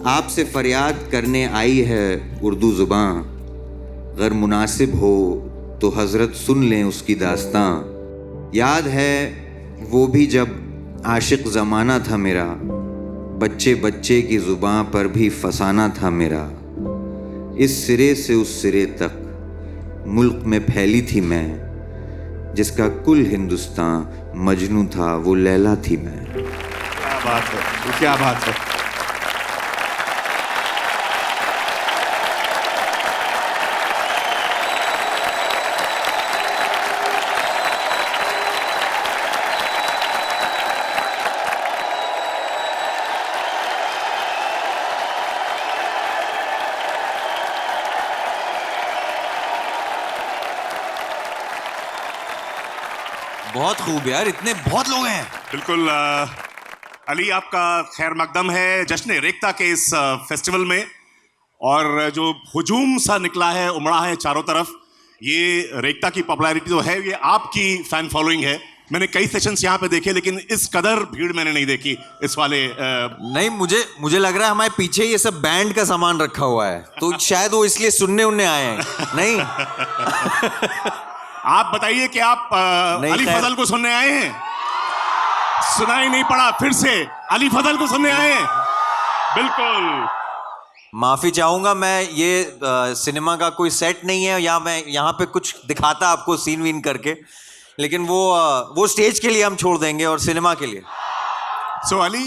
आपसे फरियाद करने आई है उर्दू ज़ुबान, अगर मुनासिब हो तो हज़रत सुन लें उसकी दास्तां। याद है वो भी जब आशिक ज़माना था मेरा, बच्चे बच्चे की ज़ुबां पर भी फसाना था मेरा। इस सिरे से उस सिरे तक मुल्क में फैली थी मैं, जिसका कुल हिंदुस्तान मजनू था वो लैला थी मैं। क्या बात है, क्या बात है। बहुत खूब यार, इतने बहुत लोग हैं। बिल्कुल अली, आपका खैर मकदम है जश्न रेख्ता के इस फेस्टिवल में। और जो हुजूम सा निकला है, उमड़ा है चारों तरफ, ये रेख्ता की पॉपुलैरिटी जो है, ये आपकी फैन फॉलोइंग है। मैंने कई सेशंस यहाँ पे देखे, लेकिन इस कदर भीड़ मैंने नहीं देखी इस वाले नहीं, मुझे लग रहा है हमारे पीछे ये सब बैंड का सामान रखा हुआ है, तो शायद वो इसलिए सुनने उनने आए हैं। नहीं आप बताइए कि आप अली फजल को सुनने आए हैं? सुनाई नहीं पड़ा, फिर से अली फजल को सुनने आए हैं। बिल्कुल माफी चाहूंगा मैं, ये सिनेमा का कोई सेट नहीं है, या मैं यहाँ पे कुछ दिखाता आपको सीन वीन करके, लेकिन वो स्टेज के लिए हम छोड़ देंगे और सिनेमा के लिए। सो अली,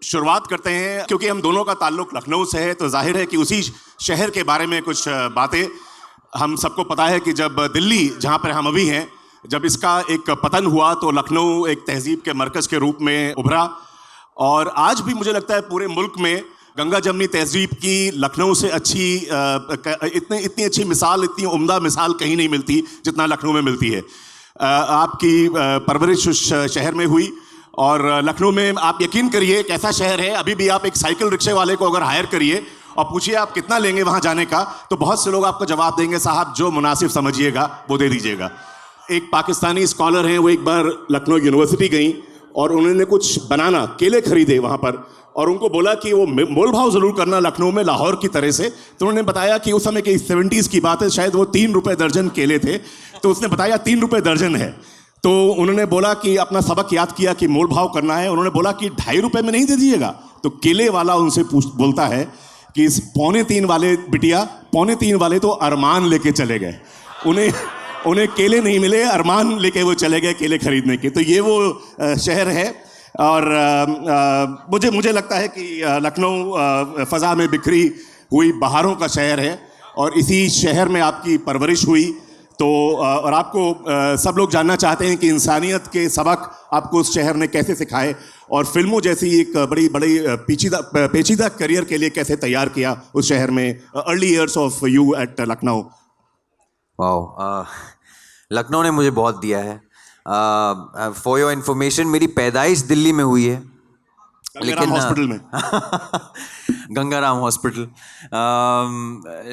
शुरुआत करते हैं, क्योंकि हम दोनों का ताल्लुक लखनऊ से है, तो जाहिर है कि उसी शहर के बारे में कुछ बातें। हम सबको पता है कि जब दिल्ली, जहाँ पर हम अभी हैं, जब इसका एक पतन हुआ तो लखनऊ एक तहजीब के मरकज़ के रूप में उभरा। और आज भी मुझे लगता है पूरे मुल्क में गंगा जमनी तहजीब की लखनऊ से अच्छी इतनी अच्छी मिसाल, इतनी उम्दा मिसाल कहीं नहीं मिलती जितना लखनऊ में मिलती है। आपकी परवरिश उस शहर में हुई, और लखनऊ में आप यकीन करिए एक ऐसा शहर है, अभी भी आप एक साइकिल रिक्शे वाले को अगर हायर करिए और पूछिए आप कितना लेंगे वहाँ जाने का, तो बहुत से लोग आपको जवाब देंगे, साहब जो मुनासिब समझिएगा वो दे दीजिएगा। एक पाकिस्तानी स्कॉलर हैं, वो एक बार लखनऊ यूनिवर्सिटी गई और उन्होंने कुछ बनाना केले खरीदे वहाँ पर, और उनको बोला कि वो मोल भाव ज़रूर करना लखनऊ में लाहौर की तरह से। तो उन्होंने बताया कि उस समय की 70s की बात है, शायद वो 3 रुपये दर्जन केले थे। तो उसने बताया 3 रुपये दर्जन है। तो उन्होंने बोला कि अपना सबक याद किया कि मोल भाव करना है। उन्होंने बोला कि 2.5 रुपये में नहीं दे दीजिएगा? तो केले वाला उनसे बोलता है कि इस 2.25 वाले बिटिया, 2.25 वाले तो अरमान लेके चले गए, उन्हें केले नहीं मिले, अरमान लेके वो चले गए केले खरीदने के। तो ये वो शहर है। और मुझे लगता है कि लखनऊ फ़ज़ा में बिखरी हुई बहारों का शहर है, और इसी शहर में आपकी परवरिश हुई। तो और आपको सब लोग जानना चाहते हैं कि इंसानियत के सबक आपको उस शहर ने कैसे सिखाए, और फिल्मों जैसी एक बड़ी पेचीदा करियर के लिए कैसे तैयार किया उस शहर में। Early years of you at Lucknow. Wow, Lucknow ने मुझे बहुत दिया है। फॉर योर इन्फॉर्मेशन, मेरी पैदाइश दिल्ली में हुई है, लेकिन हॉस्पिटल में गंगाराम हॉस्पिटल।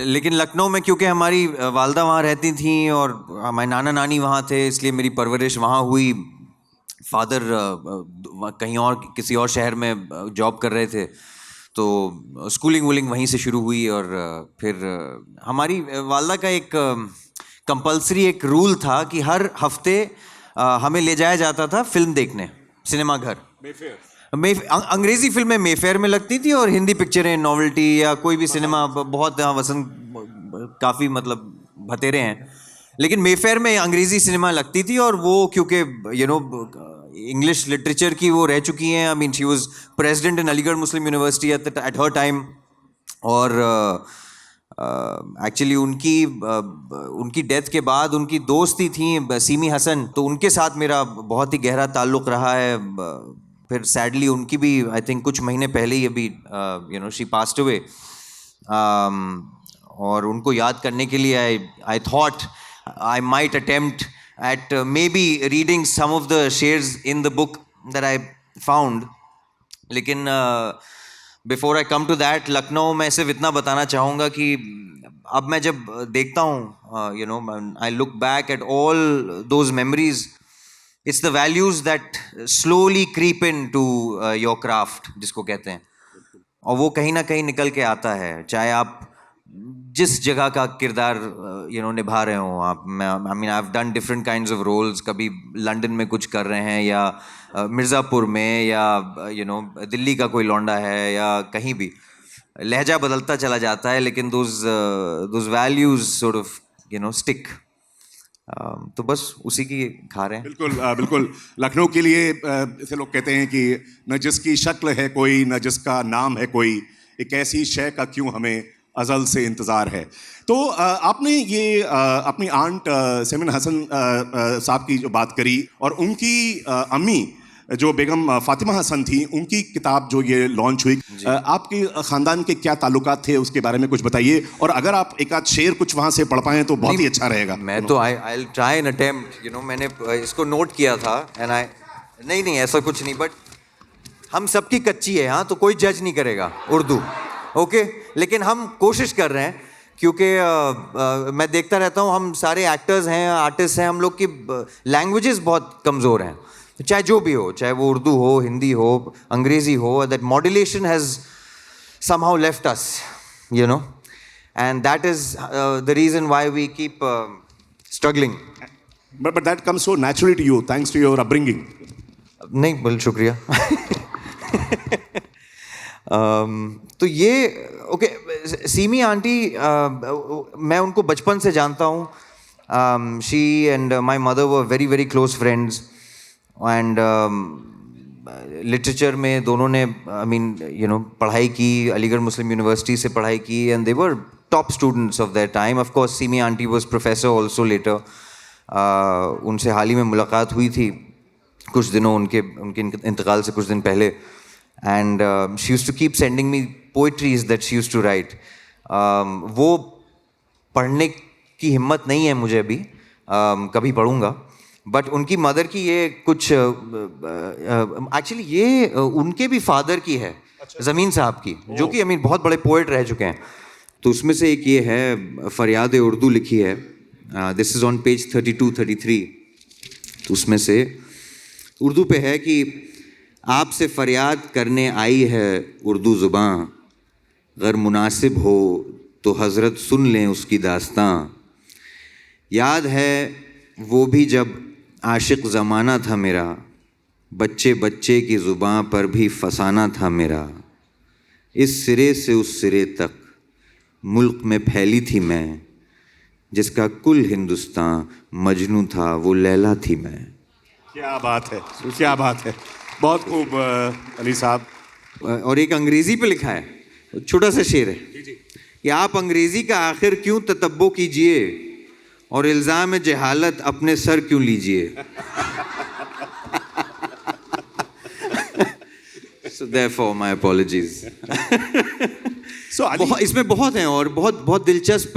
लेकिन लखनऊ में क्योंकि हमारी वालदा वहाँ रहती थी और हमारे नाना नानी वहाँ थे, इसलिए मेरी परवरिश वहाँ हुई। फादर कहीं और किसी और शहर में जॉब कर रहे थे, तो स्कूलिंग वूलिंग वहीं से शुरू हुई। और फिर हमारी वालदा का एक कंपल्सरी एक रूल था कि हर हफ्ते हमें ले जाया जाता था फिल्म देखने, सिनेमा घर। अंग्रेजी फिल्में मेफेयर में लगती थी, और हिंदी पिक्चरें नॉवेल्टी या कोई भी सिनेमा बहुत वसंत काफ़ी मतलब भतेरे हैं, लेकिन मेफेयर में अंग्रेजी सिनेमा लगती थी। और वो क्योंकि इंग्लिश लिटरेचर की वो रह चुकी हैं, I mean she was president in Aligarh Muslim university at her time. और एक्चुअली उनकी डेथ के बाद उनकी दोस्ती थी सीमी हसन, तो उनके साथ मेरा बहुत ही गहरा ताल्लुक़ रहा है। फिर सैडली उनकी भी आई थिंक कुछ महीने पहले ही अभी शी पास्ड अवे, और उनको याद करने के लिए I thought I might attempt at maybe reading some of the shares in the book that I found. लेकिन before I come to that, Lucknow मैं सिर्फ इतना बताना चाहूँगा कि अब मैं जब देखता हूँ, I look back at all those memories, it's the values that slowly creep into your craft, जिसको कहते हैं। और वो कहीं ना कहीं निकल के आता है, चाहे आप जिस जगह का किरदार निभा रहे हो आप। I mean I have done different kinds of roles, कभी लंदन में कुछ कर रहे हैं या मिर्ज़ापुर में या दिल्ली का कोई लौंडा है या कहीं भी, लहजा बदलता चला जाता है लेकिन those values sort of stick. तो बस उसी की खा रहे हैं। बिल्कुल बिल्कुल। लखनऊ के लिए ऐसे लोग कहते हैं कि न जिसकी शक्ल है कोई, न जिसका नाम है कोई, एक ऐसी शय का क्यों हमें अज़ल से इंतज़ार है। तो आपने ये अपनी आंट सेमिन हसन साहब की जो बात करी और उनकी अम्मी जो बेगम फातिमा हसन थी, उनकी किताब जो ये लॉन्च हुई, आपके ख़ानदान के क्या ताल्लुकात थे उसके बारे में कुछ बताइए, और अगर आप एक आध शेर कुछ वहाँ से पढ़ पाएँ तो बहुत ही अच्छा रहेगा। मैं तो I will try an attempt, मैंने इसको नोट किया था एंड नहीं ऐसा कुछ नहीं, बट हम सबकी कच्ची है हाँ, तो कोई जज नहीं करेगा उर्दू, ओके। लेकिन हम कोशिश कर रहे हैं क्योंकि मैं देखता रहता हूँ, हम सारे एक्टर्स हैं, आर्टिस्ट हैं, हम लोग की लैंग्वेजेस बहुत कमज़ोर हैं, चाहे जो भी हो, चाहे वो उर्दू हो, हिंदी हो, अंग्रेज़ी हो, that modulation has somehow left us, and that is the reason why we keep struggling. But that comes so naturally to you thanks to your upbringing. नहीं बोल, शुक्रिया। तो ये ओके, सीमी आंटी, मैं उनको बचपन से जानता हूँ। She and my mother were very very close friends, and literature में दोनों ने पढ़ाई की, अलीगढ़ मुस्लिम यूनिवर्सिटी से पढ़ाई की, and they were top students of their time. Of course Simi aunty was professor also later. उनसे हाल ही में मुलाकात हुई थी कुछ दिनों उनके इंतकाल से कुछ दिन पहले, and she used to keep sending me poetries that she used to write. वो पढ़ने की हिम्मत नहीं है मुझे अभी, कभी पढ़ूंगा, बट उनकी मदर की ये कुछ एक्चुअली ये उनके भी फादर की है, ज़मीन साहब की, जो कि बहुत बड़े पोएट रह चुके हैं। तो उसमें से एक ये है, फरियाद उर्दू लिखी है, दिस इज़ ऑन पेज 32-33। तो उसमें से उर्दू पे है कि आपसे फरियाद करने आई है उर्दू ज़ुबान, अगर मुनासिब हो तो हज़रत सुन लें उसकी दास्तां। याद है वो भी जब आशिक ज़माना था मेरा, बच्चे बच्चे की ज़ुबां पर भी फसाना था मेरा। इस सिरे से उस सिरे तक मुल्क में फैली थी मैं, जिसका कुल हिंदुस्तान मजनू था वो लैला थी मैं। क्या बात है, क्या बात है, बहुत खूब अली साहब। और एक अंग्रेज़ी पे लिखा है, छोटा सा शेर है कि आप अंग्रेज़ी का आखिर क्यों ततब्बो कीजिए और इल्ज़ाम जहालत अपने सर क्यों लीजिए। So therefore my apologies. So इसमें बहुत हैं और बहुत दिलचस्प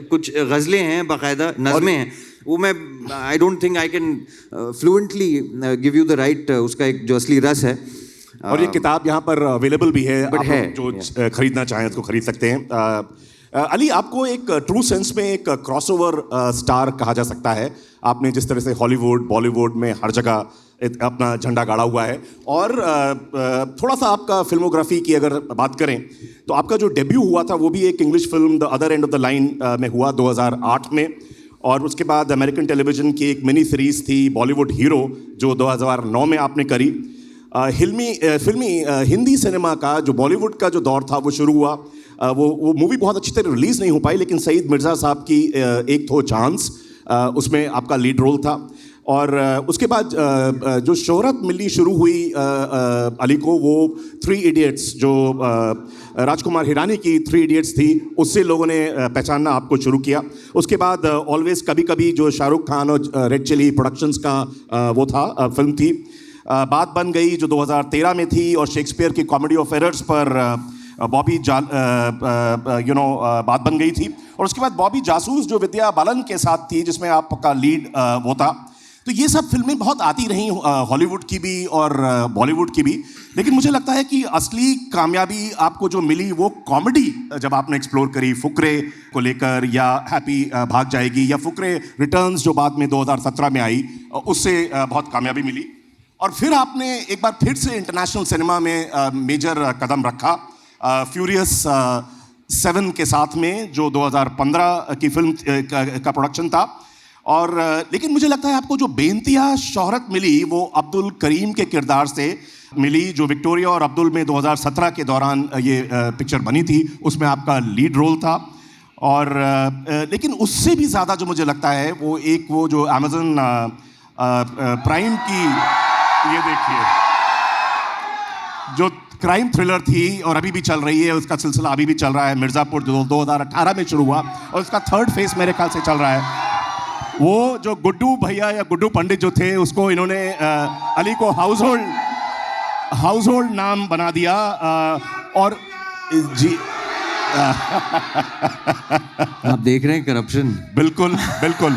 कुछ गज़लें हैं, बाकायदा नज़में हैं। वो मैं आई don't think I can fluently give you the right, उसका एक जो असली रस है। और ये किताब यहाँ पर अवेलेबल भी है, आप है, जो खरीदना चाहें तो खरीद सकते हैं। अली, आपको एक ट्रू सेंस में एक क्रॉसओवर स्टार कहा जा सकता है। आपने जिस तरह से हॉलीवुड बॉलीवुड में हर जगह अपना झंडा गाड़ा हुआ है, और थोड़ा सा आपका फिल्मोग्राफी की अगर बात करें तो आपका जो डेब्यू हुआ था वो भी एक English film the other end of the line में हुआ 2008 में, और उसके बाद अमेरिकन टेलीविज़न की एक मिनी सीरीज़ थी बॉलीवुड हीरो जो 2009 में आपने करी। फिल्मी हिंदी सिनेमा का जो बॉलीवुड का जो दौर था वो शुरू हुआ। वो मूवी बहुत अच्छी तरह रिलीज़ नहीं हो पाई, लेकिन सईद मिर्ज़ा साहब की एक थो चांस, उसमें आपका लीड रोल था। और उसके बाद जो शोहरत मिलनी शुरू हुई अली को, वो 3 इडियट्स जो राजकुमार हिरानी की 3 इडियट्स थी, उससे लोगों ने पहचानना आपको शुरू किया। उसके बाद ऑलवेज कभी कभी जो शाहरुख खान और रेड चिली प्रोडक्शंस का वो था फिल्म थी। बात बन गई जो 2013 में थी, और शेक्सपियर की कॉमेडी ऑफ एरर्स पर बॉबी बात बन गई थी। और उसके बाद बॉबी जासूस जो विद्या बालन के साथ थी, जिसमें आपका लीड वो था। तो ये सब फिल्में बहुत आती रहीं, हॉलीवुड की भी और बॉलीवुड की भी, लेकिन मुझे लगता है कि असली कामयाबी आपको जो मिली वो कॉमेडी जब आपने एक्सप्लोर करी फुकरे को लेकर, या हैप्पी भाग जाएगी, या फुकरे रिटर्न्स जो बाद में 2017 में आई, उससे बहुत कामयाबी मिली। और फिर आपने एक बार फिर से इंटरनेशनल सिनेमा में मेजर कदम रखा। फ्यूरियस 7 के साथ में, जो 2015 की फिल्म का प्रोडक्शन था। और लेकिन मुझे लगता है आपको जो बेइंतहा शोहरत मिली वो अब्दुल करीम के किरदार से मिली, जो विक्टोरिया और अब्दुल में 2017 के दौरान ये पिक्चर बनी थी, उसमें आपका लीड रोल था। और लेकिन उससे भी ज़्यादा जो मुझे लगता है वो जो अमेज़न प्राइम की, ये देखिए, जो क्राइम थ्रिलर थी और अभी भी चल रही है, उसका सिलसिला अभी भी चल रहा है, मिर्ज़ापुर, जो 2018 में शुरू हुआ और उसका 3rd फेज मेरे ख्याल से चल रहा है। वो जो गुड्डू भैया या गुड्डू पंडित जो थे, उसको इन्होंने अली को हाउस होल्ड नाम बना दिया। और जी आप देख रहे हैं करप्शन। बिल्कुल बिल्कुल।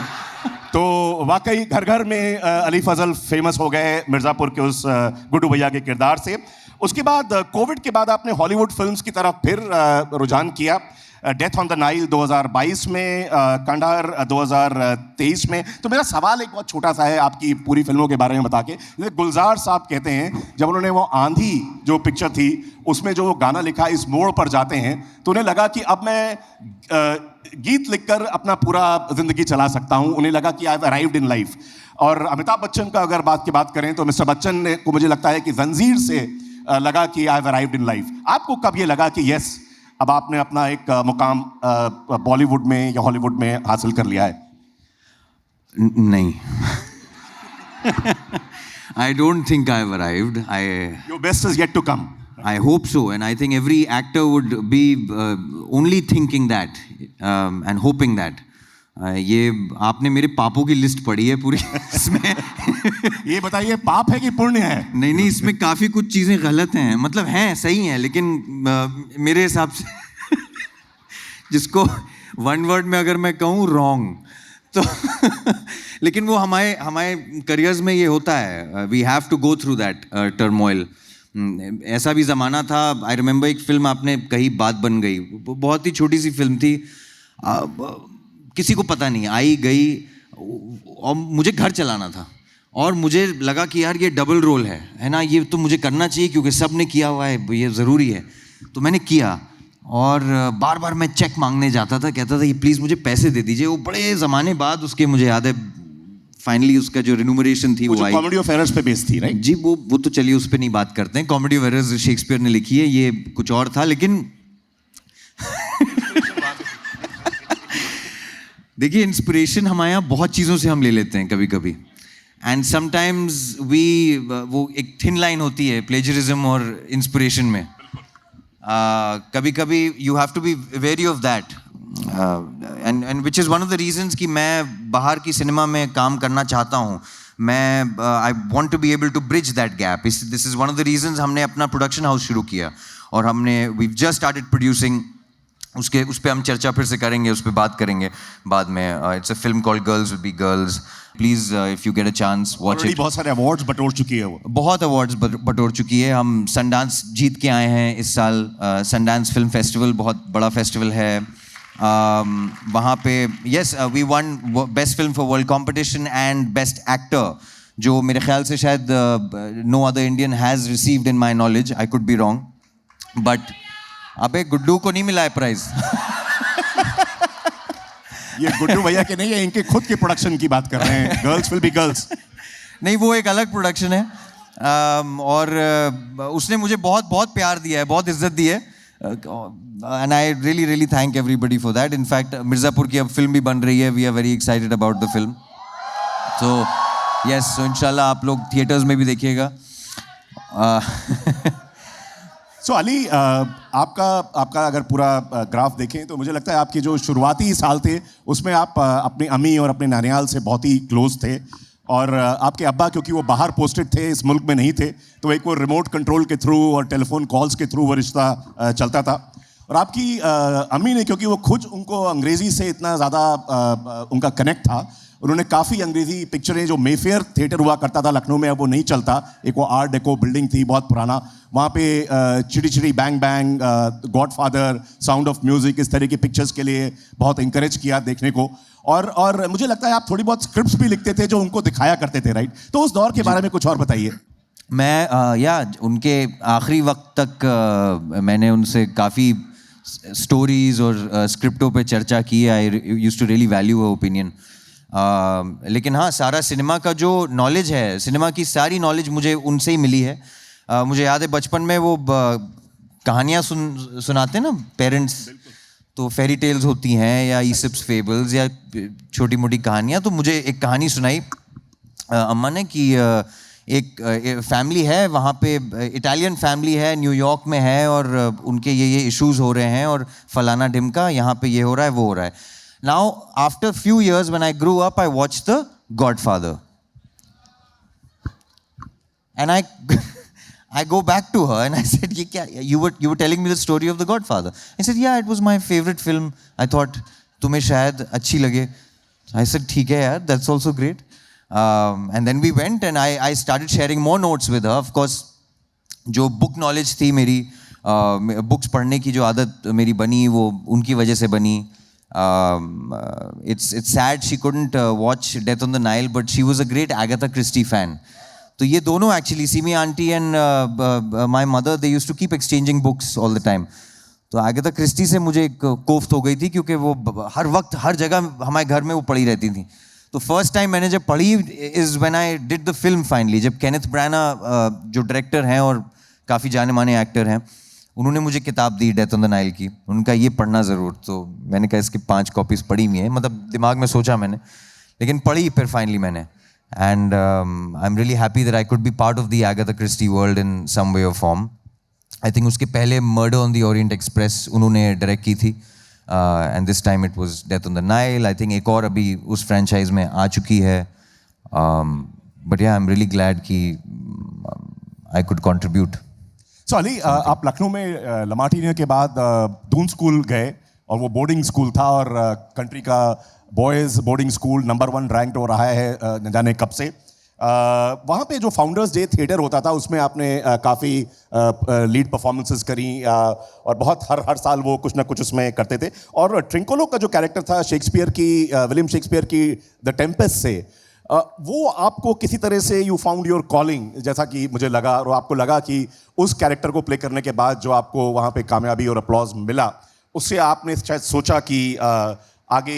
तो वाकई घर घर में अली फजल फेमस हो गए मिर्ज़ापुर के उस गुड्डू भैया के किरदार से। उसके बाद कोविड के बाद आपने हॉलीवुड फिल्म्स की तरफ फिर रुझान किया। डेथ ऑन द नाइल 2022 में, कंडहर 2023 में। तो मेरा सवाल एक बहुत छोटा सा है आपकी पूरी फिल्मों के बारे में बता के। जैसे गुलजार साहब कहते हैं, जब उन्होंने वो आंधी जो पिक्चर थी उसमें जो वो गाना लिखा, इस मोड़ पर जाते हैं, तो उन्हें लगा कि अब मैं गीत लिखकर अपना पूरा जिंदगी चला सकता हूँ। उन्हें लगा कि I have arrived in life. और अमिताभ बच्चन का अगर बात करें तो मिस्टर बच्चन को मुझे लगता है कि जंजीर से लगा कि I have arrived in life. आपको कब ये लगा कि यस, अब आपने अपना एक मुकाम बॉलीवुड में या हॉलीवुड में हासिल कर लिया है? नहीं। I don't think I have arrived. Your best is yet to come. I hope so, and I think every actor would be only thinking that and hoping that. ये आपने मेरे पापों की लिस्ट पढ़ी है पूरी इसमें। ये बताइए, पाप है कि पुण्य है? नहीं, इसमें काफ़ी कुछ चीज़ें गलत हैं, मतलब हैं, सही हैं, लेकिन मेरे हिसाब से जिसको वन वर्ड में अगर मैं कहूँ, रॉन्ग। तो लेकिन वो हमारे करियर्स में ये होता है, we have to go through that turmoil. ऐसा भी ज़माना था। आई रिमेंबर एक फिल्म आपने कही, बात बन गई, बहुत ही छोटी सी फिल्म थी, किसी को पता नहीं, आई गई, और मुझे घर चलाना था और मुझे लगा कि यार ये डबल रोल है ना, ये तो मुझे करना चाहिए क्योंकि सब ने किया हुआ है, ये ज़रूरी है। तो मैंने किया और बार बार मैं चेक मांगने जाता था, कहता था ये प्लीज़ मुझे पैसे दे दीजिए। वो बड़े ज़माने बाद उसके मुझे याद है फाइनली उसका जो रिन्यूमरेशन थी वो आई। कॉमेडी ऑफ एरर्स पे बेस्ड थी, राइट? जी, वो तो चलिए उस पर नहीं बात करते हैं। कॉमेडी ऑफ एरर्स शेक्सपियर ने लिखी है, ये कुछ और था। लेकिन देखिए, इंस्पिरेशन हमारे यहाँ बहुत चीज़ों से हम ले लेते हैं कभी कभी, एंड समटाइम्स वो एक थिन लाइन होती है प्लेजरिज्म और इंस्पिरेशन में। कभी कभी you have to be very of that, and which is one of the reasons कि मैं बाहर की सिनेमा में काम करना चाहता हूँ। मैं I want to be able to bridge that gap. This is one of the reasons हमने अपना प्रोडक्शन हाउस शुरू किया और वी जस्ट स्टार्टेड प्रोड्यूसिंग। उस पर हम चर्चा फिर से करेंगे, उस पर बात करेंगे बाद में। It's a film called girls will be girls. Please if you get a chance watch it. बहुत सारे अवार्ड्स बटोर चुकी है वो। बहुत अवार्ड्स बटोर चुकी है। हम सनडांस जीत के आए हैं इस साल। सनडांस फिल्म फेस्टिवल बहुत बड़ा फेस्टिवल है। वहाँ पे yes, we won best film for world competition and best actor, जो मेरे ख्याल से शायद no other Indian has received in my knowledge. I could be wrong, but अबे गुड्डू को नहीं मिला है प्राइज। ये गुड्डू भैया के नहीं है, इनके खुद के प्रोडक्शन की बात कर रहे हैं। Girls will be girls. नहीं, वो एक अलग प्रोडक्शन है। और उसने मुझे बहुत बहुत प्यार दिया है, बहुत इज्जत दी है, and I really really thank everybody for that. In fact Mirzapur की अब फिल्म भी बन रही है। We are very excited about the film. So yes, so इंशाल्लाह आप लोग थिएटर्स में भी देखिएगा। सो अली, आपका अगर पूरा ग्राफ देखें तो मुझे लगता है आपके जो शुरुआती साल थे उसमें आप अपनी अम्मी और अपने नानियाल से बहुत ही क्लोज थे। और आपके अब्बा, क्योंकि वो बाहर पोस्टेड थे, इस मुल्क में नहीं थे, तो एक वो रिमोट कंट्रोल के थ्रू और टेलीफोन कॉल्स के थ्रू वो रिश्ता चलता था। और आपकी अम्मी ने, क्योंकि वो खुद उनको अंग्रेज़ी से इतना ज़्यादा उनका कनेक्ट था, उन्होंने काफ़ी अंग्रेज़ी पिक्चरें, जो मेफेयर थिएटर हुआ करता था लखनऊ में, अब वो नहीं चलता, एक वो आर्ट डेको बिल्डिंग थी बहुत पुराना, वहाँ पे चिड़ी चिड़ी, bang bang, godfather, sound of music, इस तरह की पिक्चर्स के लिए बहुत इंकरेज किया देखने को। और मुझे लगता है आप थोड़ी बहुत स्क्रिप्ट्स भी लिखते थे जो उनको दिखाया करते थे, राइट? तो उस दौर के बारे में कुछ और बताइए। मैं या उनके आखिरी वक्त तक मैंने उनसे काफ़ी स्टोरीज और स्क्रिप्टों पे चर्चा की. I used to really value her opinion. लेकिन हाँ, सारा सिनेमा का जो नॉलेज है, सिनेमा की सारी नॉलेज मुझे उनसे ही मिली है. मुझे याद है बचपन में वो कहानियाँ सुनाते हैं ना पेरेंट्स, तो फेरी टेल्स होती हैं या ईसिप्स फेबल्स या छोटी मोटी कहानियाँ. तो मुझे एक कहानी सुनाई अम्मा ने कि एक फैमिली है वहाँ पे, इटालियन फैमिली है, न्यूयॉर्क में है और उनके ये इश्यूज हो रहे हैं और फलाना ढिमका, यहाँ पे ये हो रहा है वो हो रहा है. Now after few years when I grew up I watched the godfather and I go back to her and I said, "ये क्या? You were telling me the story of the Godfather." I said, "Yeah, it was my favorite film. I thought तुम्हें शायद अच्छी लगे." I said, "ठीक है यार, that's also great." And then we went and I started sharing more notes with her. Of course, जो book knowledge थी मेरी, books पढ़ने की जो आदत मेरी बनी वो उनकी वजह से बनी. It's sad she couldn't watch Death on the Nile, but she was a great Agatha Christie fan. तो ये दोनों actually Simi aunty and my mother they used to keep exchanging books all the time. तो Agatha Christie से मुझे एक कोफ्त हो गई थी क्योंकि वो हर वक्त हर जगह हमारे घर में वो पढ़ी रहती थी. तो फर्स्ट टाइम मैंने जब पढ़ी is when I did the film finally, जब केनेथ ब्राना जो डायरेक्टर हैं और काफ़ी जाने माने एक्टर हैं, उन्होंने मुझे किताब दी डेथ ऑन द नाइल की. उनका ये पढ़ना ज़रूर. तो मैंने कहा इसकी 5 कॉपीज़ पढ़ी हुई हैं, मतलब दिमाग में सोचा मैंने, लेकिन पढ़ी फिर फाइनली मैंने. And I'm really happy that I could be part of the Agatha Christie world in some way or form. I think उसके पहले Murder on the Orient Express उन्होंने डायरेक्ट की थी, and this time it was Death on the Nile. I think एक और अभी उस franchise में आ चुकी है. But yeah, I'm really glad कि I could contribute. So Ali, आप लखनऊ में लमाटीने के बाद दून स्कूल गए और वो बोर्डिंग स्कूल था और कंट्री का boys boarding school number 1 ranked हो रहा है न जाने कब से. वहाँ पे जो फाउंडर्स डे थिएटर होता था उसमें आपने काफ़ी लीड परफॉर्मेंसेस करी और बहुत हर साल वो कुछ ना कुछ उसमें करते थे. और ट्रिंकोलो का जो कैरेक्टर था शेक्सपियर की, विलियम शेक्सपियर की द टेम्पेस्ट से, वो आपको किसी तरह से यू फाउंड योर कॉलिंग, जैसा कि मुझे लगा, और आपको लगा कि उस कैरेक्टर को प्ले करने के बाद जो आपको वहाँ पे कामयाबी और अपलॉज मिला, उससे आपने शायद सोचा कि आगे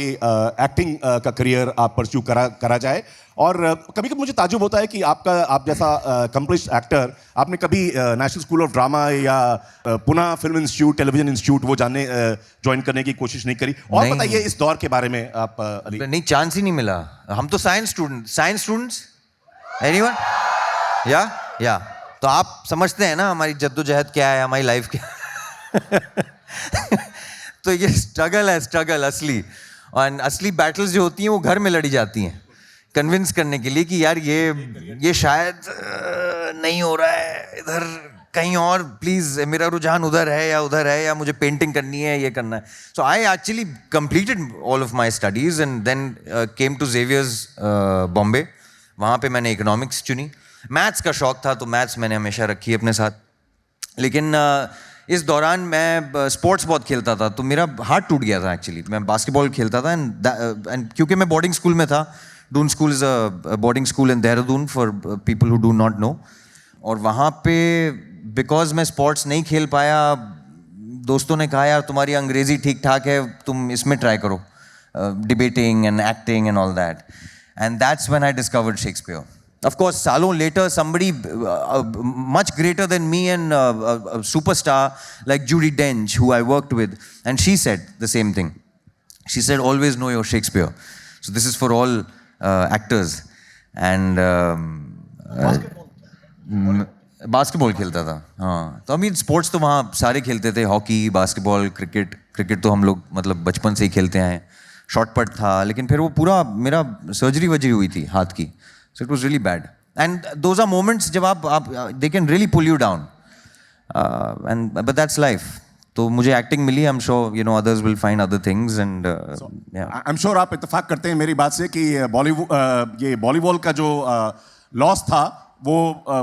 एक्टिंग का करियर आप परस्यू करा जाए. और कभी कभी मुझे ताजुब होता है कि आप जैसा अकम्प्लिश्ड एक्टर, आपने कभी नेशनल स्कूल ऑफ ड्रामा या Pune film institute, television institute वो ज्वाइन करने की कोशिश नहीं करी. और बताइए इस दौर के बारे में आप अली. नहीं, चांस ही नहीं मिला. हम तो साइंस स्टूडेंट्स एनीवन या तो आप समझते हैं ना हमारी जद्दोजहद क्या है, हमारी लाइफ क्या. तो ये स्ट्रगल असली, और असली बैटल्स जो होती हैं वो घर में लड़ी जाती हैं कन्विंस करने के लिए कि यार ये शायद नहीं हो रहा है, इधर कहीं और, प्लीज़ मेरा रुझान उधर है या मुझे पेंटिंग करनी है, ये करना है. So I actually completed all of my studies and then came to Xavier's Bombay. वहाँ पे मैंने इकोनॉमिक्स चुनी. मैथ्स का शौक था तो मैथ्स मैंने हमेशा रखी अपने साथ. लेकिन इस दौरान मैं स्पोर्ट्स बहुत खेलता था तो मेरा हाथ टूट गया था एक्चुअली. मैं बास्केटबॉल खेलता था एंड क्योंकि मैं बोर्डिंग स्कूल में था, Doon school is a boarding school in Dehradun for people who do not know. और वहाँ पे बिकॉज मैं स्पोर्ट्स नहीं खेल पाया, दोस्तों ने कहा यार तुम्हारी अंग्रेज़ी ठीक ठाक है, तुम इसमें ट्राई करो, debating and acting and all that. And that's when I discovered Shakespeare. Of course, salon later, somebody much greater than me and a superstar like Judi Dench, who I worked with, and she said the same thing. She said, always know your Shakespeare. So this is for all actors. And basketball खेलता था. हाँ, तो अभी sports तो वहाँ सारे खेलते थे, हॉकी, बास्केटबॉल, क्रिकेट तो हम लोग मतलब बचपन से ही खेलते आए. शॉर्टपट था, लेकिन फिर वो पूरा मेरा सर्जरी हुई थी हाथ की. So it was really bad. And those are moments जब आप they can really pull you down. But that's life. तो मुझे एक्टिंग मिली. I'm sure others will find other things and yeah. I'm sure आप इत्तेफाक करते हैं मेरी बात से कि बॉलीवॉल का जो लॉस था वो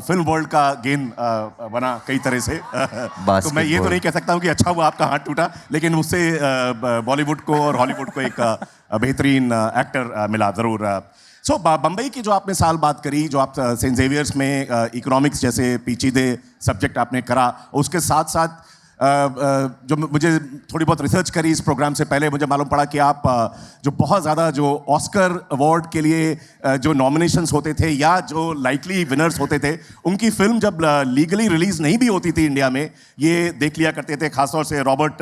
फिल्म वर्ल्ड का गेन बना कई तरह से. तो मैं ये तो नहीं कह सकता हूँ कि अच्छा हुआ आपका हाथ टूटा, लेकिन उससे बॉलीवुड को और हॉलीवुड को एक बेहतरीन एक्टर मिला ज़रूर. सो बम्बई की जो आपने साल बात करी, जो आप सेंट जेवियर्स में इकोनॉमिक्स जैसे पेचीदे सब्जेक्ट आपने करा, उसके साथ साथ जो मुझे थोड़ी बहुत रिसर्च करी इस प्रोग्राम से पहले, मुझे मालूम पड़ा कि आप जो बहुत ज़्यादा जो ऑस्कर अवार्ड के लिए जो नॉमिनेशंस होते थे या जो लाइकली विनर्स होते थे, उनकी फिल्म जब लीगली रिलीज नहीं भी होती थी इंडिया में, ये देख लिया करते थे। खासतौर से रॉबर्ट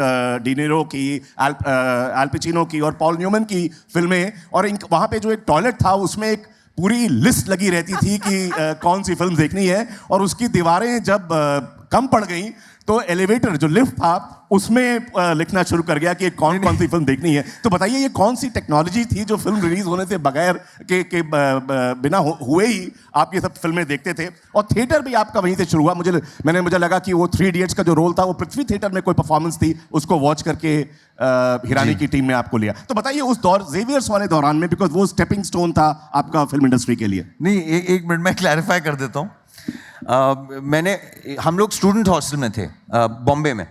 डिनीरो की, एल पचिनो की और पॉल न्यूमन की फिल्में, और वहाँ पे जो एक टॉयलेट था उसमें एक पूरी लिस्ट लगी रहती थी कि कौन सी फिल्म देखनी है, और उसकी दीवारें जब कम पड़ गई तो एलिवेटर जो लिफ्ट था उसमें लिखना शुरू कर गया कि कौन कौन सी फिल्म देखनी है। तो बताइए ये कौन सी टेक्नोलॉजी थी जो फिल्म रिलीज होने से बगैर के बिना हुए ही आप ये सब फिल्में देखते थे, और थिएटर भी आपका वहीं से शुरू हुआ। मुझे लगा कि वो 3 इडियट्स का जो रोल था वो पृथ्वी थिएटर में कोई परफॉर्मेंस थी, उसको वॉच करके हिरानी की टीम ने आपको लिया। तो बताइए उस दौर जेवियर्स वाले दौरान में, बिकॉज वो स्टेपिंग स्टोन था आपका फिल्म इंडस्ट्री के लिए। नहीं, एक मिनट मैं क्लैरिफाई कर देता हूँ। हम लोग स्टूडेंट हॉस्टल में थे बॉम्बे में,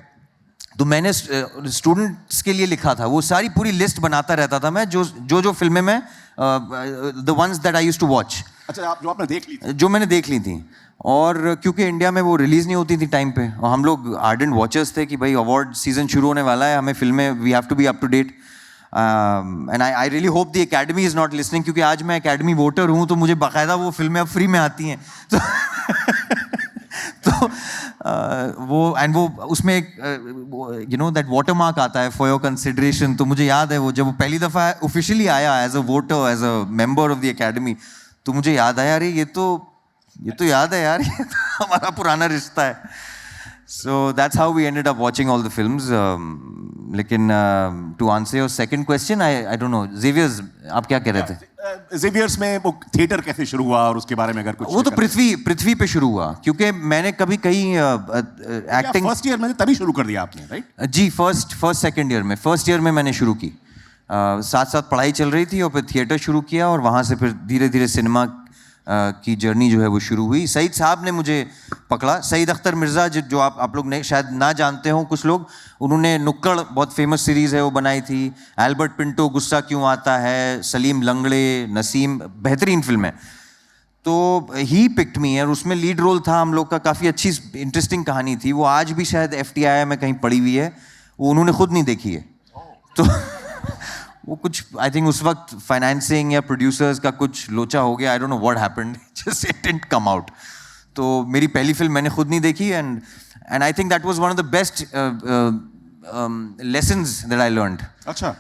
तो मैंने स्टूडेंट्स के लिए लिखा था, वो सारी पूरी लिस्ट बनाता रहता था मैं, जो फिल्में मैं the ones that I used to watch. अच्छा, जो आपने देख ली थी? जो मैंने देख ली थी, और क्योंकि इंडिया में वो रिलीज़ नहीं होती थी टाइम पे, और हम लोग आर्डेंट वॉचर्स थे कि भाई अवार्ड सीजन शुरू होने वाला है, हमें फिल्में, we have to be up to date. And I really hope the Academy is not listening, क्योंकि आज मैं एकेडमी वोटर हूँ, तो मुझे बाकायदा वो फिल्में अब फ्री में आती हैं। वो उसमें एक you know that water mark आता है फॉर योर कंसिडरेशन। तो मुझे याद है वो जब वो पहली दफ़ा ऑफिशियली आया as a voter, as a member of the Academy, तो मुझे याद आया, अरे ये तो याद है यार, ये तो हमारा पुराना रिश्ता है। So that's how we ended up watching all the films. लेकिन to answer your second question, I don't know. Xavier's, आप क्या कह रहे थे? Xavier's में वो थिएटर कैसे शुरू हुआ, और उसके बारे में अगर कुछ? वो तो पृथ्वी पे शुरू हुआ, क्योंकि मैंने कभी कहीं एक्टिंग फर्स्ट ईयर में तभी शुरू कर दिया आपने, राइट? जी, फर्स्ट सेकंड ईयर में, फर्स्ट ईयर में मैंने शुरू की, साथ साथ पढ़ाई चल रही थी, और फिर थिएटर शुरू किया, और वहाँ से फिर धीरे धीरे सिनेमा की जर्नी जो है वो शुरू हुई। सईद साहब ने मुझे पकड़ा, सईद अख्तर मिर्ज़ा, जो आप लोग नहीं शायद ना जानते हो कुछ लोग, उन्होंने नुक्कड़ बहुत फेमस सीरीज़ है वो बनाई थी, एल्बर्ट पिंटो गुस्सा क्यों आता है, सलीम लंगड़े, नसीम, बेहतरीन फिल्म है। तो ही पिक्ड मी, और उसमें लीड रोल था हम लोग का, काफ़ी अच्छी इंटरेस्टिंग कहानी थी। वो आज भी शायद FTI में कहीं पड़ी हुई है, वो उन्होंने खुद नहीं देखी है। तो वो कुछ आई थिंक उस वक्त फाइनेंसिंग या प्रोड्यूसर्स का कुछ लोचा हो गया, आई don't know what happened, just it didn't come out. तो मेरी पहली फिल्म मैंने खुद नहीं देखी, and I think that was one of the best lessons that I learned. अच्छा।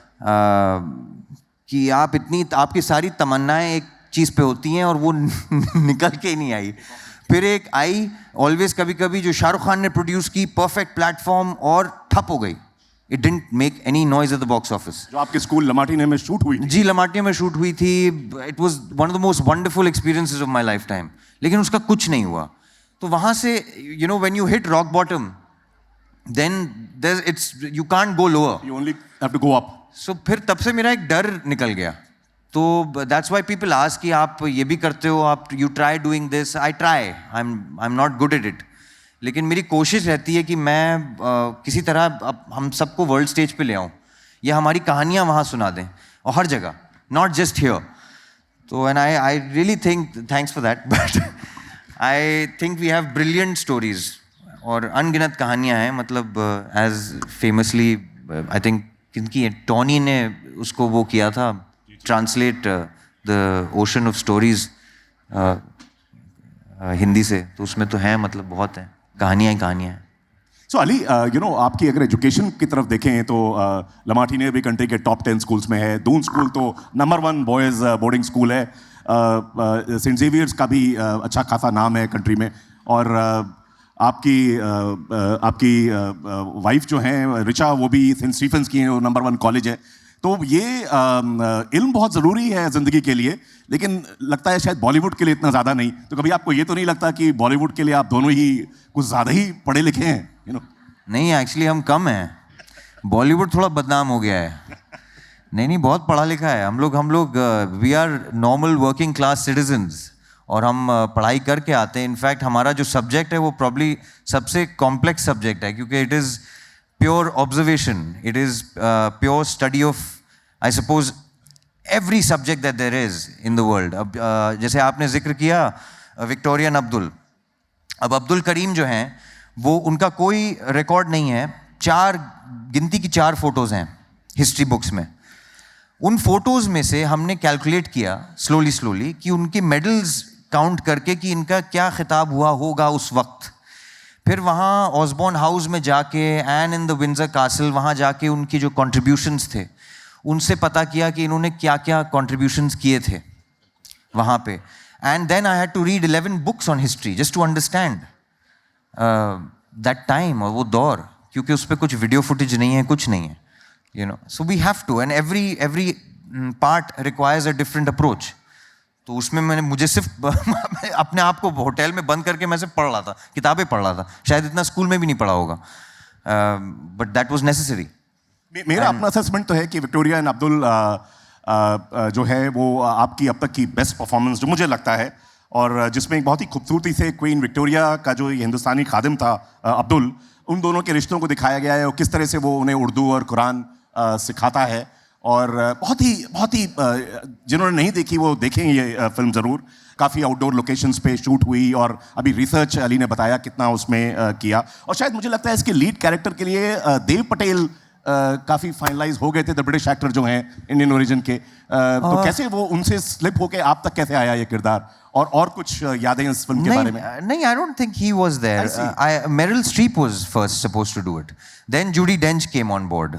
कि आपकी सारी तमन्नाएं एक चीज़ पे होती हैं, और वो निकल के ही नहीं आई। फिर एक आई ऑलवेज कभी कभी, जो शाहरुख खान ने प्रोड्यूस की, परफेक्ट प्लेटफॉर्म, और ठप हो गई। It didn't make any noise at the box office. जो आपके स्कूल लमाटीने में शूट हुई थी? जी, लमाटीने में शूट हुई थी। It was one of the most wonderful experiences of my lifetime. लेकिन उसका कुछ नहीं हुआ। तो वहाँ से, you know, when you hit rock bottom, then you can't go lower. You only have to go up. So फिर तब से मेरा एक डर निकल गया। तो that's why people ask कि आप ये भी करते हो, आप you try doing this. I try. I'm not good at it. लेकिन मेरी कोशिश रहती है कि मैं किसी तरह हम सबको वर्ल्ड स्टेज पे ले आऊँ, या हमारी कहानियाँ वहाँ सुना दें, और हर जगह, नॉट जस्ट हियर। तो and I really think, thanks for that, but I think we have brilliant stories, और अनगिनत कहानियाँ हैं। मतलब एज फेमसली आई थिंक किनकी टॉनी ने उसको वो किया था, translate the ocean of stories Hindi से, तो उसमें तो हैं, मतलब बहुत हैं, कहानियाँ ही कहानियाँ हैं। सो अली, यू नो, आपकी अगर एजुकेशन की तरफ देखें तो लमाटीने भी कंट्री के टॉप 10 स्कूल्स में है, दून स्कूल तो नंबर 1 बॉयज़ बोर्डिंग स्कूल है, सेंट जेवियर्स का भी अच्छा खासा नाम है कंट्री में, और आपकी वाइफ जो हैं रिचा, वो भी सेंट स्टीफेंस की हैं, वो नंबर 1 कॉलेज है। तो ये इल्म बहुत ज़रूरी है ज़िंदगी के लिए, लेकिन लगता है शायद बॉलीवुड के लिए इतना ज़्यादा नहीं। तो कभी आपको ये तो नहीं लगता कि बॉलीवुड के लिए आप दोनों ही कुछ ज़्यादा ही पढ़े लिखे हैं, यू नो? नहीं, एक्चुअली हम कम हैं, बॉलीवुड थोड़ा बदनाम हो गया है। नहीं, बहुत पढ़ा लिखा है हम लोग we are normal working class citizens, और हम पढ़ाई करके आते हैं। इनफैक्ट हमारा जो सब्जेक्ट है वो प्रॉब्ली सबसे कॉम्प्लेक्स सब्जेक्ट है, क्योंकि it is pure observation, it is pure study of, I suppose, every subject that there is in the world. अब जैसे आपने जिक्र किया विक्टोरिया एंड अब्दुल, अब अब्दुल करीम जो हैं वो उनका कोई रिकॉर्ड नहीं है, गिनती की 4 फोटोज़ हैं हिस्ट्री बुक्स में. उन फोटोज़ में से हमने कैलकुलेट किया स्लोली कि उनके मेडल्स काउंट करके कि इनका क्या खिताब हुआ होगा उस वक्त. फिर वहाँ ऑसबॉर्न हाउस में जाके and in the Windsor castle वहाँ जाके उनकी जो कॉन्ट्रीब्यूशंस थे उनसे पता किया कि इन्होंने क्या क्या कॉन्ट्रीब्यूशंस किए थे वहाँ पे. And then I had to read 11 books on history just to understand that time और वो दौर, क्योंकि उस पर कुछ वीडियो फुटेज नहीं है, कुछ नहीं है, you know. So we have to, and every part requires a different approach. तो उसमें मुझे सिर्फ अपने आप को होटल में बंद करके मैं सिर्फ पढ़ रहा था, किताबें पढ़ रहा था. शायद इतना स्कूल में भी नहीं पढ़ा होगा, बट दैट वाज नेसेसरी. मेरा अपना असेसमेंट तो है कि विक्टोरिया एंड अब्दुल जो है वो आपकी अब तक की बेस्ट परफॉर्मेंस जो मुझे लगता है, और जिसमें एक बहुत ही खूबसूरती से क्वीन विक्टोरिया का जो हिंदुस्तानी खादिम था अब्दुल, उन दोनों के रिश्तों को दिखाया गया है और किस तरह से वो उन्हें उर्दू और कुरान सिखाता है. और बहुत ही जिन्होंने नहीं देखी वो देखें ये फिल्म ज़रूर. काफ़ी आउटडोर लोकेशंस पे शूट हुई और अभी रिसर्च अली ने बताया कितना उसमें किया. और शायद मुझे लगता है इसके लीड कैरेक्टर के लिए देव पटेल काफ़ी फाइनलाइज हो गए थे, द ब्रिटिश एक्टर जो हैं इंडियन ओरिजिन के. तो कैसे वो उनसे स्लिप होके आप तक कैसे आया ये किरदार, और कुछ यादें इस फिल्म के बारे में? नहीं, I don't think he was there. Meryl Streep was first supposed to do it, then Judi Dench came on board.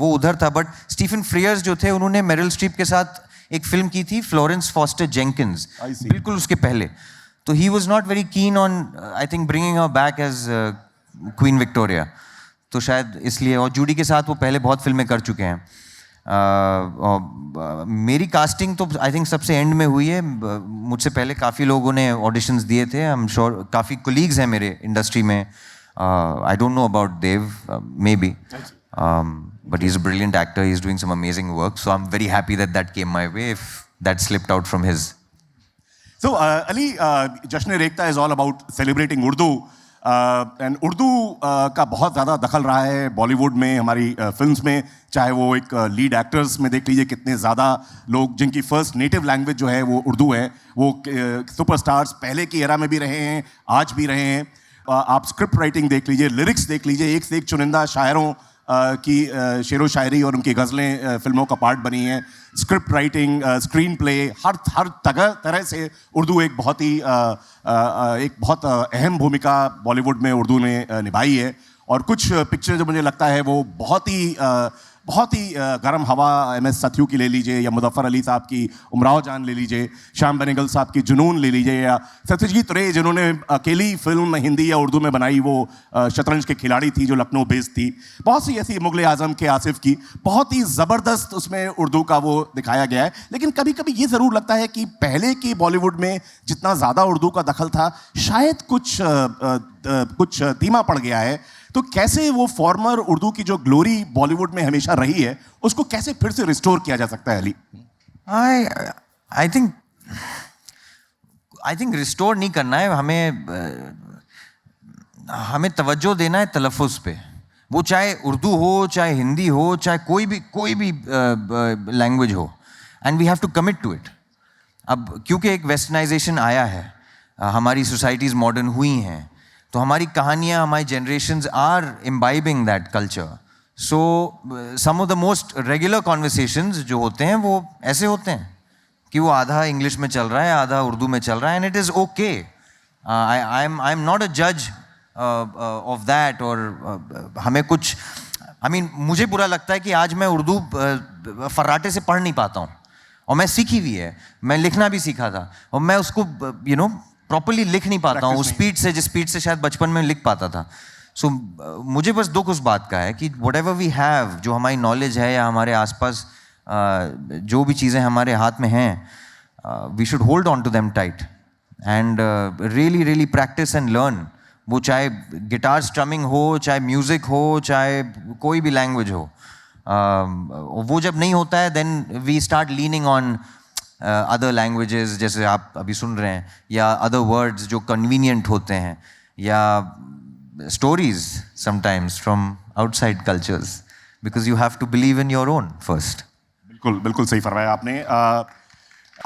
वो उधर था, बट स्टीफन फ्रियर्स जो थे उन्होंने मेरिल स्ट्रीप के साथ एक फिल्म की थी, फ्लोरेंस फॉस्टर जेंकिंस, बिल्कुल उसके पहले. तो he was not very keen on, I think, bringing her back as Queen Victoria. तो शायद इसलिए, और जूडी के साथ वो पहले बहुत फिल्में कर चुके हैं. मेरी कास्टिंग तो आई थिंक सबसे एंड में हुई है. मुझसे पहले काफ़ी लोगों ने ऑडिशंस दिए थे. आई एम श्योर काफ़ी कोलीग्स हैं मेरे इंडस्ट्री में. I don't know about Dev, maybe, but he's a brilliant actor. He's doing some amazing work. So I'm very happy that came my way, if that slipped out from his. So Ali, Jashn-e-Rekhta is all about celebrating Urdu. And Urdu का बहुत ज़्यादा दखल रहा है बॉलीवुड में, हमारी films में. चाहे वो एक लीड एक्टर्स में देख लीजिए कितने ज़्यादा लोग जिनकी फर्स्ट नेटिव लैंग्वेज जो है वो उर्दू है, वो सुपरस्टार्स पहले की एरा में भी रहे हैं, आज भी रहे हैं. आप स्क्रिप्ट राइटिंग देख लीजिए, लिरिक्स देख लीजिए, एक से एक चुनिंदा शायरों की शेरो शायरी और उनकी गज़लें फिल्मों का पार्ट बनी हैं. स्क्रिप्ट राइटिंग, स्क्रीन प्ले, हर तरह से उर्दू एक बहुत अहम भूमिका बॉलीवुड में उर्दू ने निभाई है. और कुछ पिक्चर जो मुझे लगता है वो बहुत ही गर्म हवा, MS सत्यू की ले लीजिए, या मुज़फ़्फ़र अली साहब की उमराव जान ले लीजिए, श्याम बेनेगल साहब की जुनून ले लीजिए, या सत्यजीत रे जिन्होंने अकेली फिल्म हिंदी या उर्दू में बनाई, वो शतरंज के खिलाड़ी थी जो लखनऊ बेस्ड थी. बहुत सी ऐसी, मुग़ल आज़म के आसिफ की, बहुत ही ज़बरदस्त उसमें उर्दू का वो दिखाया गया है. लेकिन कभी कभी ये ज़रूर लगता है कि पहले की बॉलीवुड में जितना ज़्यादा उर्दू का दखल था, शायद कुछ धीमा पड़ गया है. तो कैसे वो फॉर्मर उर्दू की जो ग्लोरी बॉलीवुड में हमेशा रही है, उसको कैसे फिर से रिस्टोर किया जा सकता है अली? आई थिंक रिस्टोर नहीं करना है हमें तवज्जो देना है तलफ़ुज़ पे. वो चाहे उर्दू हो, चाहे हिंदी हो, चाहे कोई भी लैंग्वेज हो, and we have to commit to it. अब क्योंकि एक वेस्टर्नाइजेशन आया है, हमारी सोसाइटीज़ मॉडर्न हुई हैं, तो हमारी कहानियाँ, हमारी generations are imbibing that culture. So some of the most regular conversations जो होते हैं वो ऐसे होते हैं कि वो आधा इंग्लिश में चल रहा है, आधा उर्दू में चल रहा है, and it is okay. I am not a जज ऑफ दैट. और हमें कुछ, मुझे बुरा लगता है कि आज मैं उर्दू फर्राटे से पढ़ नहीं पाता हूँ, और मैं सीखी हुई है, मैं लिखना भी सीखा था, और मैं उसको प्रॉपर्ली लिख नहीं पाता हूँ उस स्पीड से, जिस स्पीड से शायद बचपन में लिख पाता था. सो मुझे बस दुख उस बात का है कि वट एवर वी हैव, जो हमारी नॉलेज है या हमारे आसपास जो भी चीज़ें हमारे हाथ में हैं, we should hold on to them tight and really practice and learn. वो चाहे गिटार स्ट्रमिंग हो, चाहे म्यूज़िक हो, चाहे कोई भी लैंग्वेज हो. वो जब नहीं होता है, then we start leaning on other languages, जैसे आप अभी सुन रहे हैं, या अदर वर्ड्स जो कन्वीनियंट होते हैं, या stories sometimes from outside cultures, because you have to believe in your own first. बिल्कुल बिल्कुल सही फरमाया आपने।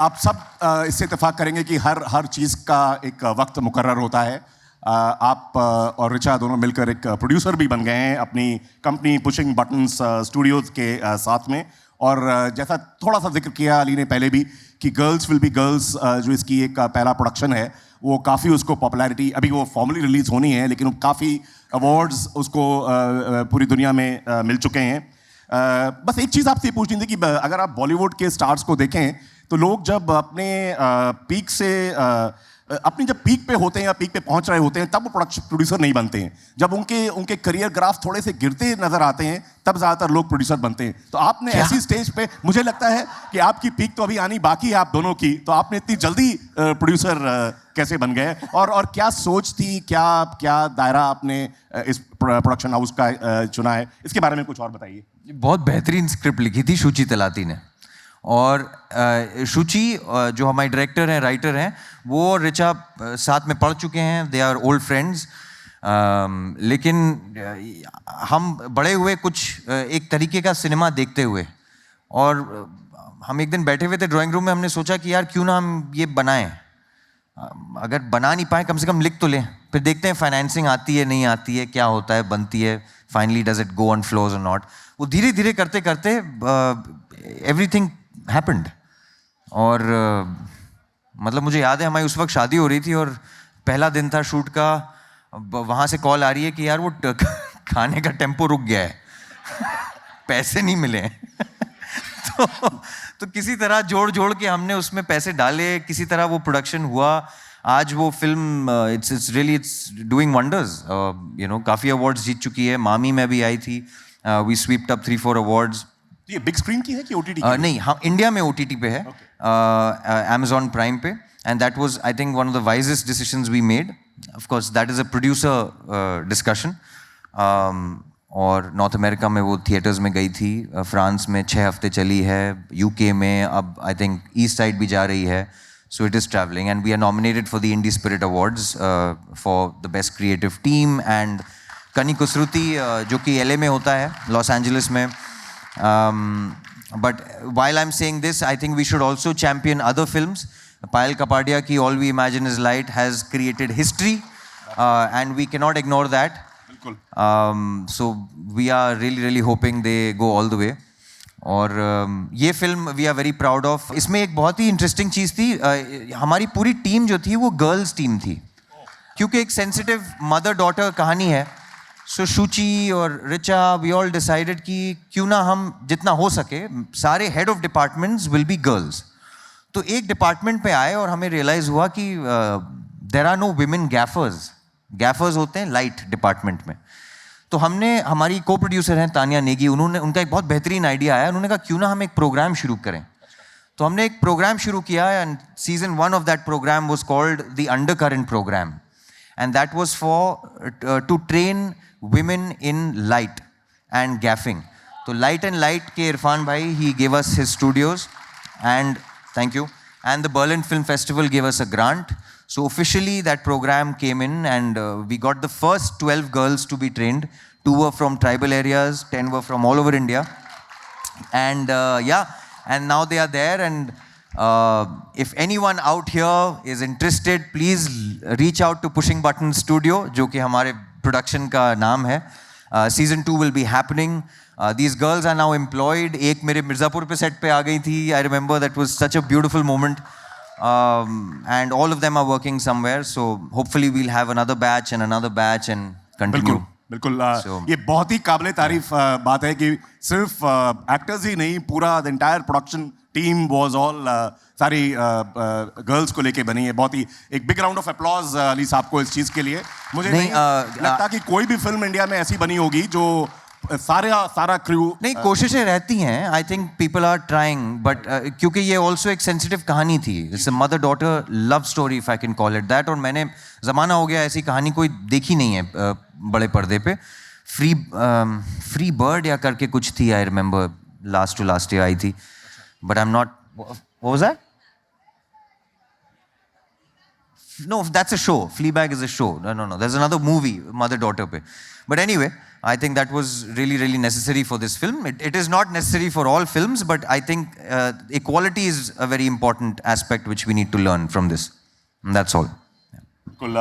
आप सब इससे इत्तेफाक करेंगे कि हर चीज़ का एक वक्त मुकर्रर होता है। आप और ऋचा दोनों मिलकर एक प्रोड्यूसर भी बन गए हैं अपनी कंपनी पुशिंग बटन्स स्टूडियोज़ के साथ में। और जैसा थोड़ा सा जिक्र किया अली ने पहले भी कि गर्ल्स विल बी गर्ल्स जो इसकी एक पहला प्रोडक्शन है, वो काफ़ी उसको पॉपुलैरिटी, अभी वो फॉर्मली रिलीज़ होनी है लेकिन वो काफ़ी अवार्ड्स उसको पूरी दुनिया में मिल चुके हैं। बस एक चीज़ आपसे पूछनी थी कि अगर आप बॉलीवुड के स्टार्स को देखें तो लोग जब अपने पीक से अपनी जब पीक पे होते हैं या पीक पे पहुंच रहे होते हैं तब वो प्रोड्यूसर नहीं बनते हैं। जब उनके करियर ग्राफ थोड़े से गिरते नजर आते हैं तब ज़्यादातर लोग प्रोड्यूसर बनते हैं। तो आपने ऐसी स्टेज पे, मुझे लगता है कि आपकी पीक तो अभी आनी बाकी है आप दोनों की, तो आपने इतनी जल्दी प्रोड्यूसर कैसे बन गए और क्या सोच थी, क्या दायरा आपने इस प्रोडक्शन हाउस का चुना है, इसके बारे में कुछ और बताइए। बहुत बेहतरीन स्क्रिप्ट लिखी थी शुचि तलाती ने, और शुचि जो हमारे डायरेक्टर हैं, राइटर हैं, वो और ऋचा साथ में पढ़ चुके हैं, दे आर ओल्ड फ्रेंड्स। लेकिन हम बड़े हुए कुछ एक तरीके का सिनेमा देखते हुए, और हम एक दिन बैठे हुए थे ड्राइंग रूम में, हमने सोचा कि यार क्यों ना हम ये बनाएं, अगर बना नहीं पाए कम से कम लिख तो लें, फिर देखते हैं फाइनेंसिंग आती है नहीं आती है, क्या होता है, बनती है, finally does it go on floors और नॉट। वो धीरे धीरे करते करते एवरीथिंग हैपेंड। और मतलब मुझे याद है हमारी उस वक्त शादी हो रही थी और पहला दिन था शूट का, वहाँ से कॉल आ रही है कि यार वो खाने का टेम्पो रुक गया है पैसे नहीं मिले तो किसी तरह जोड़ के हमने उसमें पैसे डाले, किसी तरह वो प्रोडक्शन हुआ। आज वो film it's doing wonders, you know, काफ़ी अवार्ड्स जीत चुकी है। मामी में भी आई थी, वी स्वीप्ड अप 3-4 अवार्ड्स। ये बिग स्क्रीन की है कि ओटीटी नहीं, हम इंडिया में ओटीटी पे है, Amazon प्राइम पे, and that was I think one of the wisest decisions we made. Of course that is a producer discussion. और नॉर्थ अमेरिका में वो थिएटर्स में गई थी, फ्रांस में 6 हफ्ते चली है, यूके में अब आई थिंक ईस्ट साइड भी जा रही है। So it is traveling, and we are nominated for the Indie Spirit Awards for the best creative team, and Kani Kusruti जो कि LA में होता है, लॉस एंजलिस में। But while I'm saying this, I think we should also champion other films. Payal Kapadia की All We Imagine Is Light has created history, and we cannot ignore that. So we are really hoping they go all the way. और ये film we are very proud of. इसमें एक बहुत ही interesting चीज़ थी, हमारी पूरी team जो थी वो गर्ल्स टीम थी, क्योंकि एक सेंसिटिव मदर डॉटर कहानी है। सो शुचि और ऋचा, वी ऑल डिसाइडेड कि क्यों ना हम जितना हो सके सारे head of departments will be girls. तो एक डिपार्टमेंट पे आए और हमें रियलाइज़ हुआ कि देर आर नो विमेन गैफर्स। गैफर्स होते हैं लाइट डिपार्टमेंट में। तो हमने, हमारी को प्रोड्यूसर हैं तानिया नेगी, उनका एक बहुत बेहतरीन आइडिया आया। उन्होंने कहा क्यों ना हम एक प्रोग्राम शुरू करें। तो हमने एक प्रोग्राम शुरू किया, and season 1 of that programme was called the undercurrent programme, and that was for to train women in light and gaffing. So Light and Light ke Irfan bhai, he gave us his studios, and thank you. And the Berlin Film Festival gave us a grant. So officially that program came in, and we got the first 12 girls to be trained. 2 were from tribal areas, 10 were from all over India. And yeah, and now they are there. And if anyone out here is interested, please reach out to Pushing Button Studio, जो कि हमारे production का नाम है. Season 2 will be happening. These girls are now employed. एक मेरे मिर्ज़ापुर पे set पे आ गई थी. I remember that was such a beautiful moment. And all of them are working somewhere. So hopefully we'll have another batch and another batch and continue. बिल्कुल ये बहुत ही काबिले तारीफ बात है कि सिर्फ एक्टर्स ही नहीं, पूरा the entire production team was all सारी गर्ल्स को लेके बनी है. बहुत ही एक big round of applause Ali साहब को इस चीज़ के लिए. मुझे नहीं लगता कि कोई भी फिल्म इंडिया में ऐसी बनी होगी जो सारा क्रू. नहीं, कोशिशें रहती हैं. I think people are trying, but क्योंकि ये ऑल्सो एक सेंसिटिव कहानी थी. It's a mother daughter love story, if I can call it that. और मैंने ज़माना हो गया ऐसी कहानी कोई देखी नहीं है बड़े पर्दे पे. फ्री बर्ड या करके कुछ थी, I remember last to last year आई थी, but I am not. What was that? No, that's a show. Fleabag is a show. No. There's another movie, mother-daughter pe. But anyway, I think that was really, really necessary for this film. It is not necessary for all films, but I think equality is a very important aspect which we need to learn from this. And that's all. बिल्कुल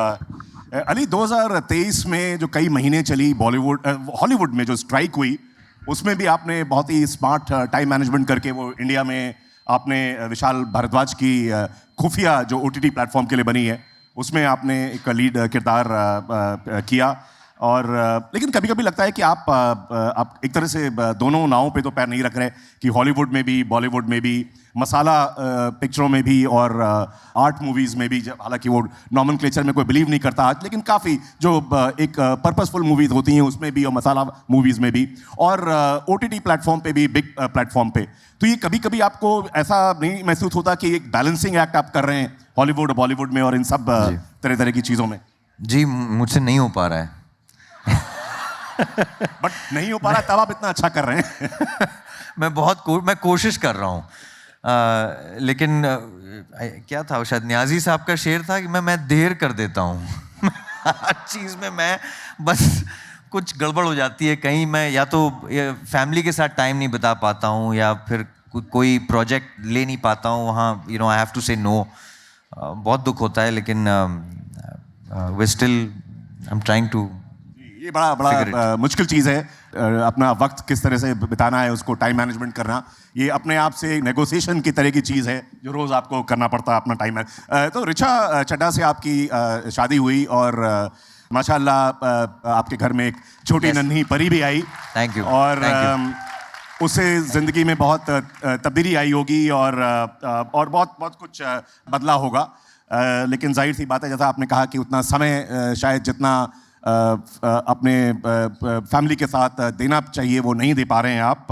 अली 2023 में जो कई महीने चली Hollywood में जो strike हुई, उसमें भी आपने बहुत ही स्मार्ट टाइम मैनेजमेंट करके वो इंडिया में आपने विशाल भारद्वाज की खुफिया जो OTT प्लेटफॉर्म के लिए बनी है, उसमें आपने एक लीड किरदार किया। और लेकिन कभी कभी लगता है कि आप एक तरह से दोनों नावों पे तो पैर नहीं रख रहे कि हॉलीवुड में भी, बॉलीवुड में भी, मसाला पिक्चरों में भी और आर्ट मूवीज़ में भी, हालांकि वो नॉमेनक्लेचर में कोई बिलीव नहीं करता आज, लेकिन काफ़ी जो एक पर्पसफुल मूवीज़ होती हैं उसमें भी और मसाला मूवीज़ में भी और OTT प्लेटफॉर्म पे भी, बिग प्लेटफॉर्म पे, तो ये कभी कभी आपको ऐसा नहीं महसूस होता कि एक बैलेंसिंग एक्ट आप कर रहे हैं हॉलीवुड, बॉलीवुड में और इन सब तरह तरह की चीज़ों में? जी, मुझसे नहीं हो पा रहा है। बट नहीं हो पा रहा तब आप इतना अच्छा कर रहे हैं। मैं कोशिश कर रहा हूँ, लेकिन क्या था, शायद न्याजी साहब का शेर था कि मैं देर कर देता हूँ। हर चीज़ में मैं बस कुछ गड़बड़ हो जाती है, कहीं मैं या तो फैमिली के साथ टाइम नहीं बिता पाता हूँ या फिर कोई प्रोजेक्ट ले नहीं पाता हूँ, वहाँ I have to say no. बहुत दुख होता है, लेकिन we still I am trying to. ये बड़ा मुश्किल चीज़ है, अपना वक्त किस तरह से बिताना है, उसको टाइम मैनेजमेंट करना, ये अपने आप से नेगोशिएशन की तरह की चीज़ है जो रोज़ आपको करना पड़ता है अपना टाइम। तो ऋचा चड्ढा से आपकी शादी हुई और माशाल्लाह आपके घर में एक छोटी नन्ही परी भी आई। Thank you. और उससे ज़िंदगी में बहुत तब्दीली आई होगी और बहुत बहुत कुछ बदला होगा, लेकिन जाहिर सी बात है, जैसा आपने कहा कि उतना समय शायद जितना अपने फैमिली के साथ देना चाहिए वो नहीं दे पा रहे हैं आप,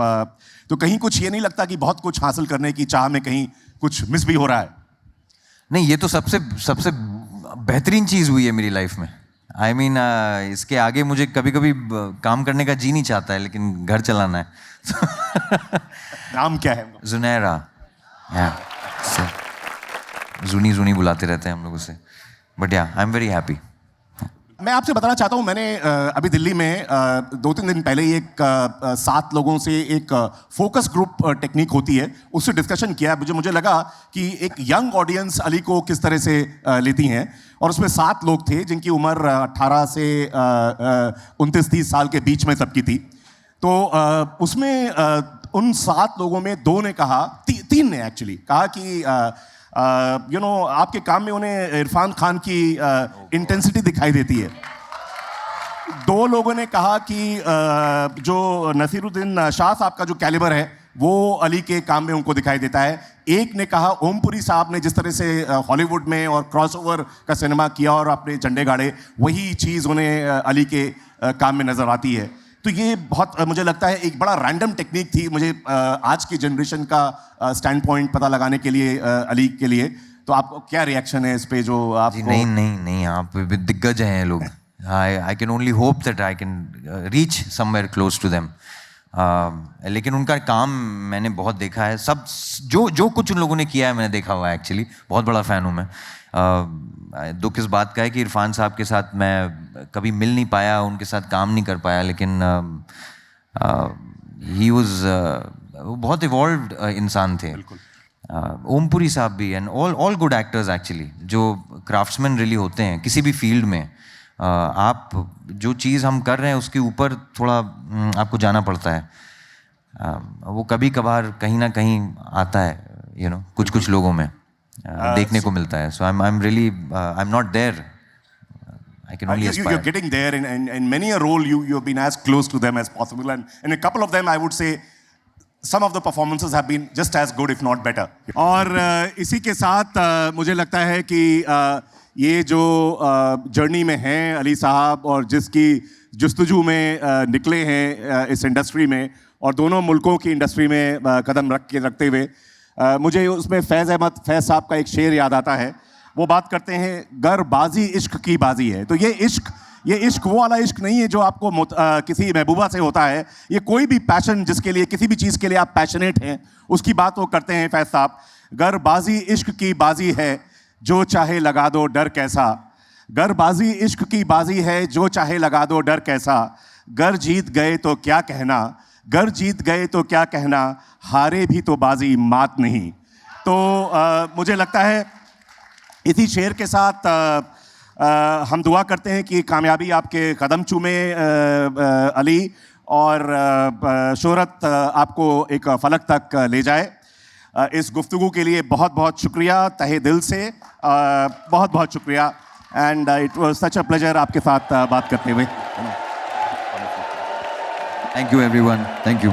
तो कहीं कुछ ये नहीं लगता कि बहुत कुछ हासिल करने की चाह में कहीं कुछ मिस भी हो रहा है? नहीं, ये तो सबसे बेहतरीन चीज़ हुई है मेरी लाइफ में। आई मीन इसके आगे मुझे कभी कभी काम करने का जी नहीं चाहता है, लेकिन घर चलाना है। नाम क्या है? जुनैरा। जूनी बुलाते रहते हैं हम लोग उसे, बट या आई एम वेरी हैप्पी। मैं आपसे बताना चाहता हूँ, मैंने अभी दिल्ली में 2-3 दिन पहले एक 7 लोगों से एक फोकस ग्रुप टेक्निक होती है, उससे डिस्कशन किया। मुझे लगा कि एक यंग ऑडियंस अली को किस तरह से लेती हैं, और उसमें 7 लोग थे जिनकी उम्र 18 से 29-30 साल के बीच में सबकी थी। तो उसमें उन 7 लोगों में 2 ने कहा, 3 ने एक्चुअली कहा कि आपके काम में उन्हें इरफान खान की इंटेंसिटी दिखाई देती है। 2 लोगों ने कहा कि जो नसीरुद्दीन शाह साहब का जो कैलिबर है वो अली के काम में उनको दिखाई देता है। एक ने कहा ओमपुरी साहब ने जिस तरह से हॉलीवुड में और क्रॉसओवर का सिनेमा किया और अपने झंडे गाड़े, वही चीज़ उन्हें अली के काम में नज़र आती है। तो ये बहुत मुझे लगता है एक बड़ा रैंडम टेक्निक थी, मुझे आज की जनरेशन का स्टैंड पॉइंट पता लगाने के लिए अली के लिए। तो आपको क्या रिएक्शन है इस पे जो आप? नहीं, आप दिग्गज हैं लोग। I can only hope that I can reach somewhere close to them. लेकिन उनका काम मैंने बहुत देखा है, सब जो कुछ उन लोगों ने किया है मैंने देखा हुआ है। एक्चुअली बहुत बड़ा फ़ैन हूँ मैं। दुख इस बात का है कि इरफान साहब के साथ मैं कभी मिल नहीं पाया, उनके साथ काम नहीं कर पाया, लेकिन ही वाज बहुत इवॉल्व्ड इंसान थे। ओमपुरी साहब भी, and all good actors actually, जो क्राफ्ट्समैन रियली होते हैं किसी भी फील्ड में। आप जो चीज़ हम कर रहे हैं उसके ऊपर थोड़ा आपको जाना पड़ता है। वो कभी कभार कहीं ना कहीं आता है, कुछ लोगों में देखने को मिलता है। So I am really I am not there. I can only aspire. You're getting there in many a role. You've been as close to them as possible, and in a couple of them, I would say some of the performances have been just as good, if not better. और इसी के साथ मुझे लगता है कि ये जो जर्नी में हैं अली साहब और जिसकी जुस्तजू में निकले हैं इस इंडस्ट्री में और दोनों मुल्कों की इंडस्ट्री में कदम रखते हुए, मुझे उसमें फैज़ साहब का एक शेर याद आता है। वो बात करते हैं, गर बाजी इश्क की बाजी है। तो ये इश्क वो वाला इश्क नहीं है जो आपको किसी महबूबा से होता है। ये कोई भी पैशन जिसके लिए, किसी भी चीज़ के लिए आप पैशनेट हैं, उसकी बात वो करते हैं फैज़ साहब। गर बाजी इश्क की बाजी है, जो चाहे लगा दो डर कैसा, गर बाजी इश्क की बाजी है, जो चाहे लगा दो डर कैसा, गर जीत गए तो क्या कहना, गर जीत गए तो क्या कहना, हारे भी तो बाजी मात नहीं। तो मुझे लगता है इसी शेर के साथ हम दुआ करते हैं कि कामयाबी आपके कदम चूमे अली, और शोहरत आपको एक फलक तक ले जाए। इस गुफ्तगू के लिए बहुत बहुत शुक्रिया, तहे दिल से बहुत बहुत शुक्रिया, and it was such a pleasure आपके साथ बात करते हुए। Thank you everyone, thank you.